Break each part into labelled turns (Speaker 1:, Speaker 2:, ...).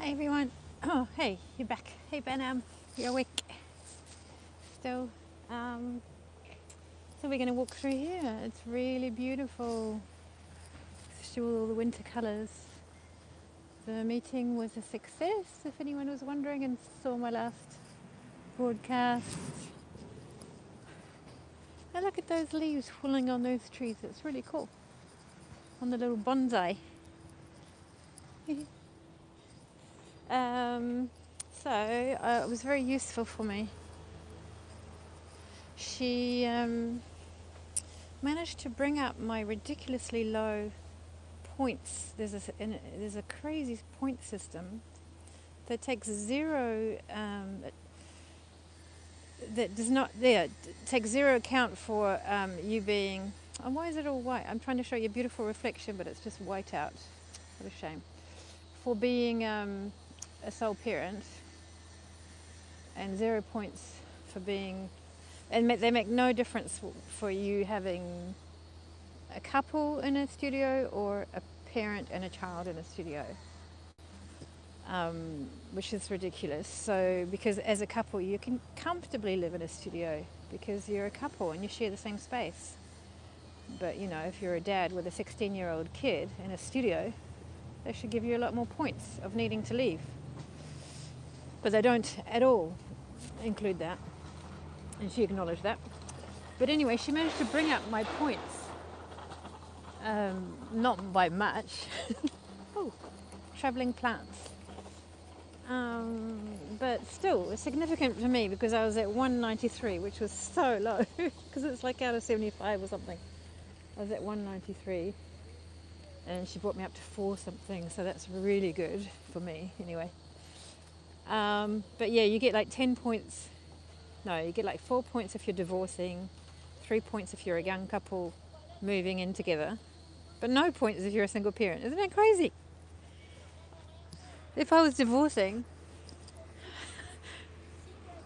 Speaker 1: Hi everyone. Oh, hey, you're back. Hey Ben, you're awake still. Um, so we're going to walk through here. It's really beautiful. Still all the winter colours. The meeting was a success, if anyone was wondering and saw my last broadcast. And look at those leaves falling on those trees. It's really cool. On the little bonsai. um, it was very useful for me. She managed to bring up my ridiculously low points. There's a crazy point system that takes zero that does not takes zero account for you being. And why is it all white? I'm trying to show you a beautiful reflection, but it's just white out. What a shame. For being a sole parent, and 0 points for being, and they make no difference for you having a couple in a studio or a parent and a child in a studio, which is ridiculous. So, because as a couple, you can comfortably live in a studio because you're a couple and you share the same space. But you know, if you're a dad with a 16-year-old kid in a studio, they should give you a lot more points of needing to leave. But they don't at all include that, and she acknowledged that. But anyway, she managed to bring up my points, not by much. Oh, travelling plants. But still, it's significant to me because I was at 193, which was so low, because it's like out of 75 or something. I was at 193, and she brought me up to 4 something, so that's really good for me, anyway. But yeah, you get like 10 points. No, you get like 4 points if you're divorcing, 3 points if you're a young couple moving in together, but no points if you're a single parent. Isn't that crazy? If I was divorcing,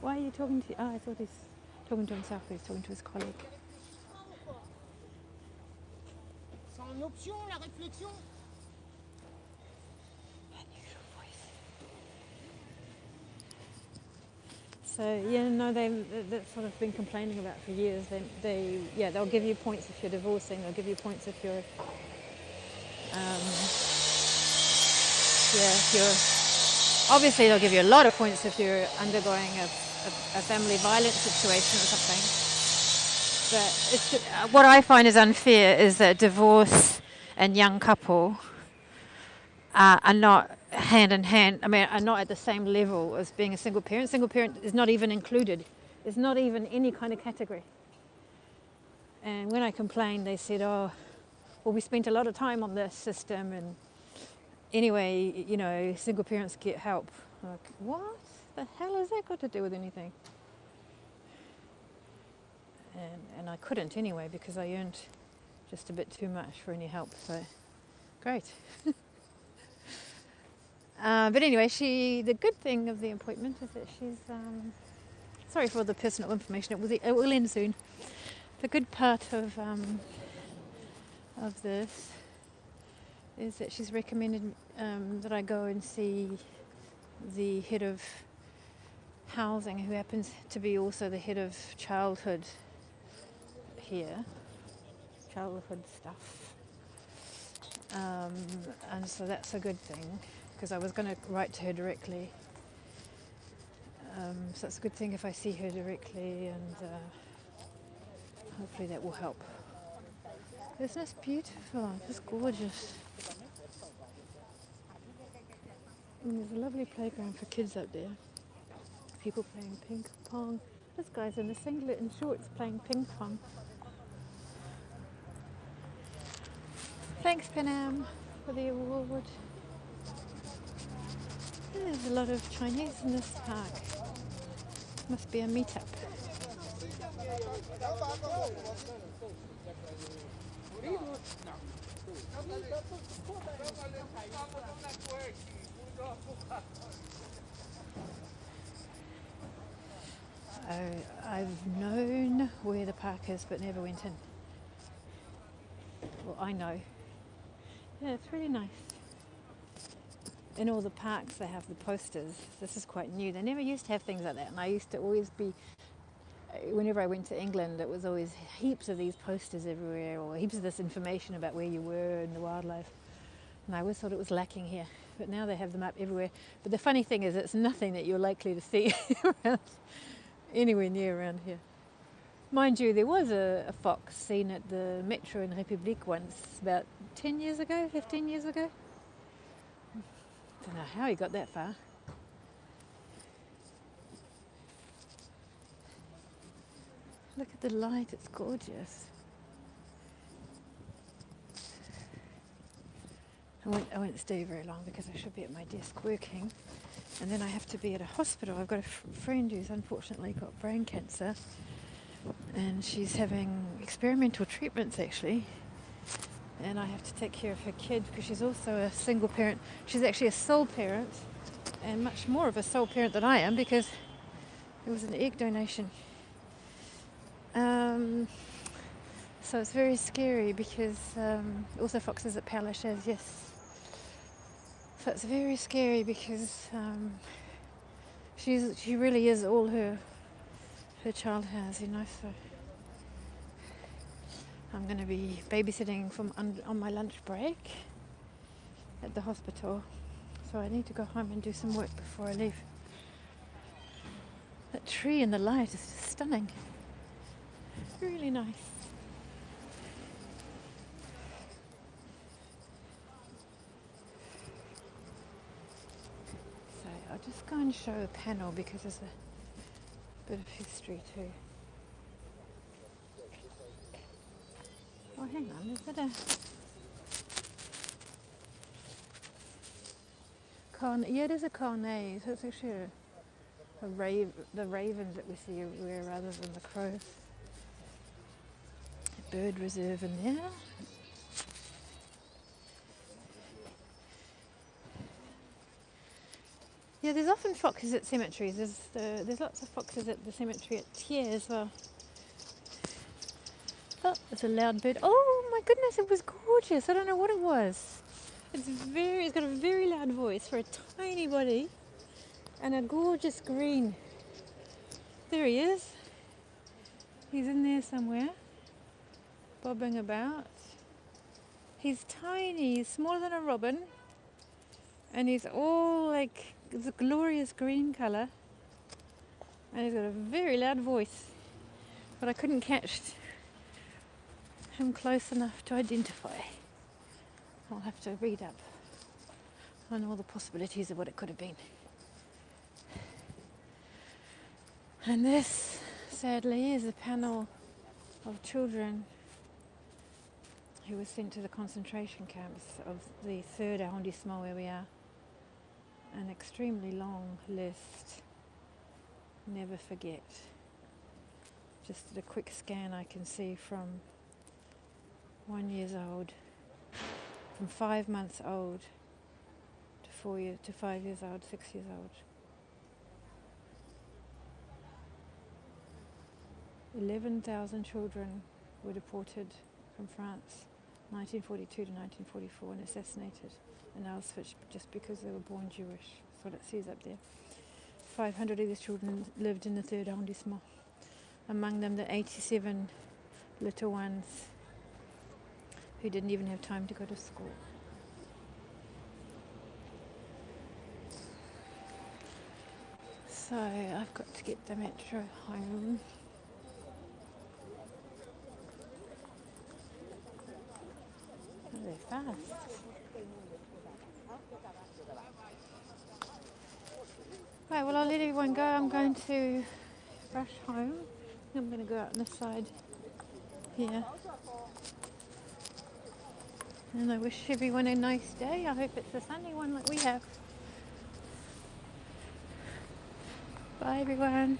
Speaker 1: why are you talking to? Oh, I thought he's talking to himself. He's talking to his colleague.
Speaker 2: C'est en option la réflexion.
Speaker 1: Unusual voice. So yeah, no, that's what I've been complaining about for years. They'll give you points if you're divorcing. They'll give you points if you're, if you're. Obviously, they'll give you a lot of points if you're undergoing a family violence situation or something. But what I find is unfair is that divorce and young couple are not hand in hand. I mean, are not at the same level as being a single parent. Single parent is not even included. It's not even any kind of category. And when I complained, they said, "Oh, well, we spent a lot of time on this system, and anyway, you know, single parents get help." I'm like, what the hell has that got to do with anything? And I couldn't anyway because I earned just a bit too much for any help. So great. But anyway, the good thing of the appointment is that she's, sorry for the personal information, it will end soon. The good part of this is that she's recommended that I go and see the head of housing, who happens to be also the head of childhood here, childhood stuff. And so that's a good thing, because I was going to write to her directly. So it's a good thing if I see her directly, and hopefully that will help. Isn't this beautiful? It's gorgeous. And there's a lovely playground for kids up there. People playing ping pong. This guy's in a singlet and shorts playing ping pong. Thanks, Panam, for the award. There's a lot of Chinese in this park. Must be a meetup. I've known where the park is but never went in. Well, I know. Yeah, it's really nice. in all the parks they have the posters. This is quite new. They never used to have things like that, and I used to always be, whenever I went to England, it was always heaps of these posters everywhere, or heaps of this information about where you were and the wildlife. And I always thought it was lacking here, but now they have them up everywhere. But the funny thing is, it's nothing that you're likely to see around, anywhere near around here. Mind you, there was a fox seen at the Metro in République once, about 10 years ago, 15 years ago. Don't know how he got that far. Look at the light, it's gorgeous. I won't stay very long because I should be at my desk working, and then I have to be at a hospital. I've got a friend who's unfortunately got brain cancer, and she's having experimental treatments actually, and I have to take care of her kid because she's also a single parent. She's actually a sole parent, and much more of a sole parent than I am because it was an egg donation. So it's very scary because also foxes at Père Lachaise, yes. So it's very scary because she really is all her child has, you know. So I'm going to be babysitting from on my lunch break at the hospital. So I need to go home and do some work before I leave. That tree in the light is just stunning. Really nice. So I'll just go and show a panel because there's a bit of history too. Oh, hang on, is it a yeah, it is a cornet. So it's actually the ravens that we see everywhere rather than the crows. A bird reserve in there. Yeah, there's often foxes at cemeteries. There's lots of foxes at the cemetery at Thiers as well. Oh, it's a loud bird. Oh my goodness, it was gorgeous. I don't know what it was. It's got a very loud voice for a tiny body and a gorgeous green. There he is. He's in there somewhere, bobbing about. He's tiny, he's smaller than a robin, and he's all like, it's a glorious green colour, and he's got a very loud voice, but I couldn't catch him close enough to identify. I'll have to read up on all the possibilities of what it could have been. And this, sadly, is a panel of children who were sent to the concentration camps of the 3rd arrondissement where we are. An extremely long list. Never forget. Just at a quick scan I can see from 1 year old, from 5 months old to 5 years old, 6 years old. 11,000 children were deported from France, 1942 to 1944, and assassinated in Auschwitz just because they were born Jewish. That's what it says up there. 500 of these children lived in the 3rd arrondissement. Among them, the 87 little ones who didn't even have time to go to school. So I've got to get the metro home. They're fast. Right, well, I'll let everyone go. I'm going to rush home. I'm going to go out on the side here. And I wish everyone a nice day. I hope it's a sunny one like we have. Bye, everyone.